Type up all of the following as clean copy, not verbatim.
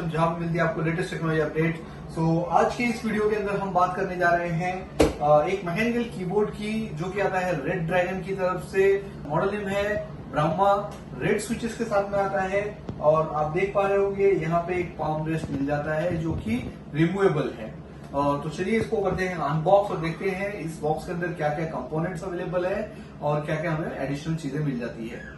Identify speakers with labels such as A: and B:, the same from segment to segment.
A: जहाँ पे मिलती है आपको लेटेस्ट टेक्नोलॉजी अपडेट। सो आज के इस वीडियो के अंदर हम बात करने जा रहे हैं एक मैकेनिकल कीबोर्ड की, जो कि आता है रेड ड्रैगन की तरफ से। मॉडल नेम है ब्रह्मा। रेड स्विचेस के साथ में आता है और आप देख पा रहे होंगे यहाँ पे एक पाम रेस्ट मिल जाता है जो कि रिमूवेबल है। तो चलिए इसको करते हैं अनबॉक्स और देखते हैं इस बॉक्स के अंदर क्या क्या कंपोनेंट्स अवेलेबल है और क्या क्या हमें एडिशनल चीजें मिल जाती है।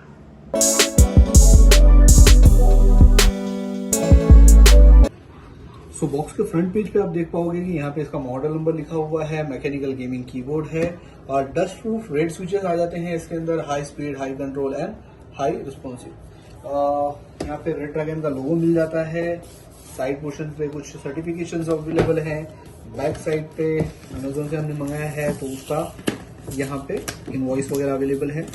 A: सो बॉक्स के फ्रंट पेज पे आप देख पाओगे कि यहाँ पे इसका मॉडल नंबर लिखा हुआ है, मैकेनिकल गेमिंग कीबोर्ड है और डस्ट प्रूफ रेड स्विचेस आ जाते हैं इसके अंदर, high speed, high control and high responsive. यहाँ पे रेड ड्रैगन का लोगो मिल जाता है। साइड पोर्शन पे कुछ सर्टिफिकेशंस अवेलेबल हैं। बैक साइड पे अमेजोन से हमने मंगाया है तो उसका यहाँ पे इनवॉइस वगैरह अवेलेबल है।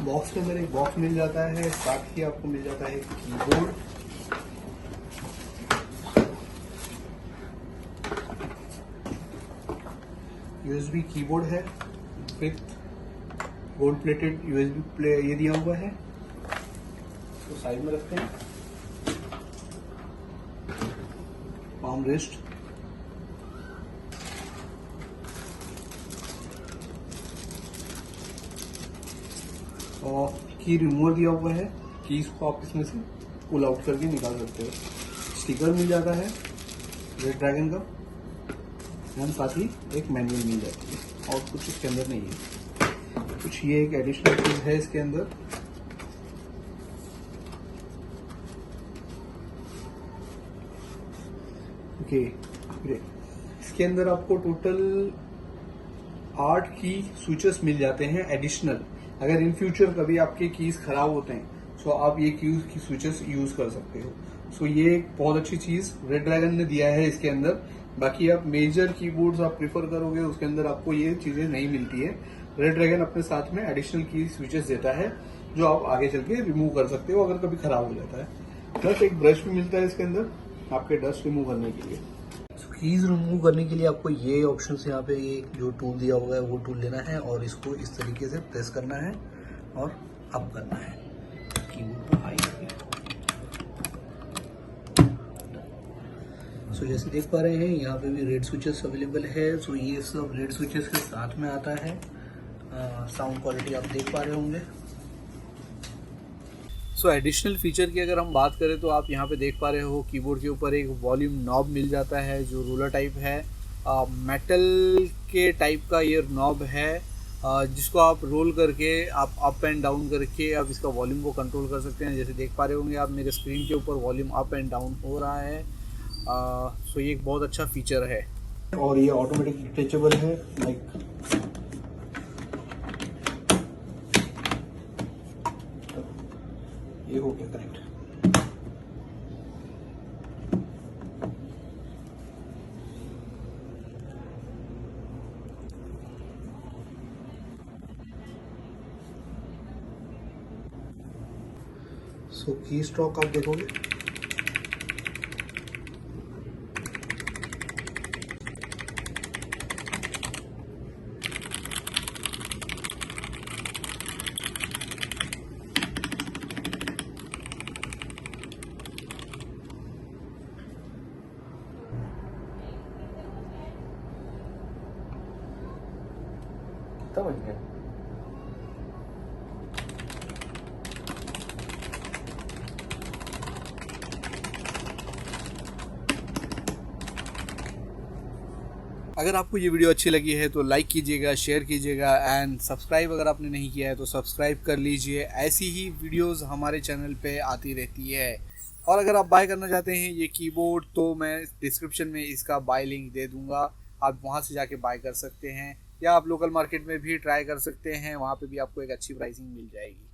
A: बॉक्स के अंदर एक बॉक्स मिल जाता है, साथ ही आपको मिल जाता है कीबोर्ड। यूएसबी कीबोर्ड है with gold plated USB play ये दिया हुआ है, तो साइड में रखते हैं। पाम रेस्ट, और की रिमूवर दिया हुआ है। कीज को आप इसमें से पुल आउट करके निकाल सकते हो। स्टिकर मिल जाता है रेड ड्रैगन का एंड साथ ही एक मैनुअल मिल जाती है और कुछ इसके अंदर नहीं है। कुछ ये एक एडिशनल चीज है इसके अंदर। ओके, इसके अंदर आपको टोटल 8 की स्विचेस मिल जाते हैं एडिशनल। अगर इन फ्यूचर कभी आपके कीज खराब होते हैं तो आप ये कीज की स्विचेस यूज कर सकते हो। सो ये एक बहुत अच्छी चीज रेड ड्रैगन ने दिया है इसके अंदर। बाकी आप मेजर कीबोर्ड्स आप प्रिफर करोगे उसके अंदर आपको ये चीजें नहीं मिलती है। रेड ड्रैगन अपने साथ में एडिशनल की स्विचेस देता है जो आप आगे चल के रिमूव कर सकते हो अगर कभी खराब हो जाता है। प्लस एक ब्रश भी मिलता है इसके अंदर आपके डस्ट रिमूव करने के लिए। कीज रिमूव करने के लिए आपको ये ऑप्शन से यहाँ पे ये जो टूल दिया हुआ है वो टूल लेना है और इसको इस तरीके से प्रेस करना है और अप करना है कीबोर्ड को हाई करके। सो जैसे देख पा रहे हैं यहाँ पे भी रेड स्विचेस अवेलेबल है। सो ये सब रेड स्विचेस के साथ में आता है। साउंड क्वालिटी आप देख पा रहे होंगे। सो एडिशनल फीचर की अगर हम बात करें तो आप यहाँ पे देख पा रहे हो कीबोर्ड के ऊपर एक वॉल्यूम नॉब मिल जाता है जो रूलर टाइप है। मेटल के टाइप का ये नॉब है जिसको आप रोल करके आप अप एंड डाउन करके आप इसका वॉल्यूम को कंट्रोल कर सकते हैं। जैसे देख पा रहे होंगे आप मेरे स्क्रीन के ऊपर वॉल्यूम अप एंड डाउन हो रहा है। सो ये एक बहुत अच्छा फीचर है और ये ऑटोमेटिक डिटेचेबल है। लाइक ये हो गया करेक्ट। सो की स्ट्रोक आप देखोगे समझ गया। अगर आपको ये वीडियो अच्छी लगी है तो लाइक कीजिएगा, शेयर कीजिएगा एंड सब्सक्राइब अगर आपने नहीं किया है तो सब्सक्राइब कर लीजिए। ऐसी ही वीडियोस हमारे चैनल पे आती रहती है। और अगर आप बाय करना चाहते हैं ये कीबोर्ड तो मैं डिस्क्रिप्शन में इसका बाय लिंक दे दूंगा, आप वहाँ से जाके बाय कर सकते हैं या आप लोकल मार्केट में भी ट्राई कर सकते हैं, वहाँ पे भी आपको एक अच्छी प्राइसिंग मिल जाएगी।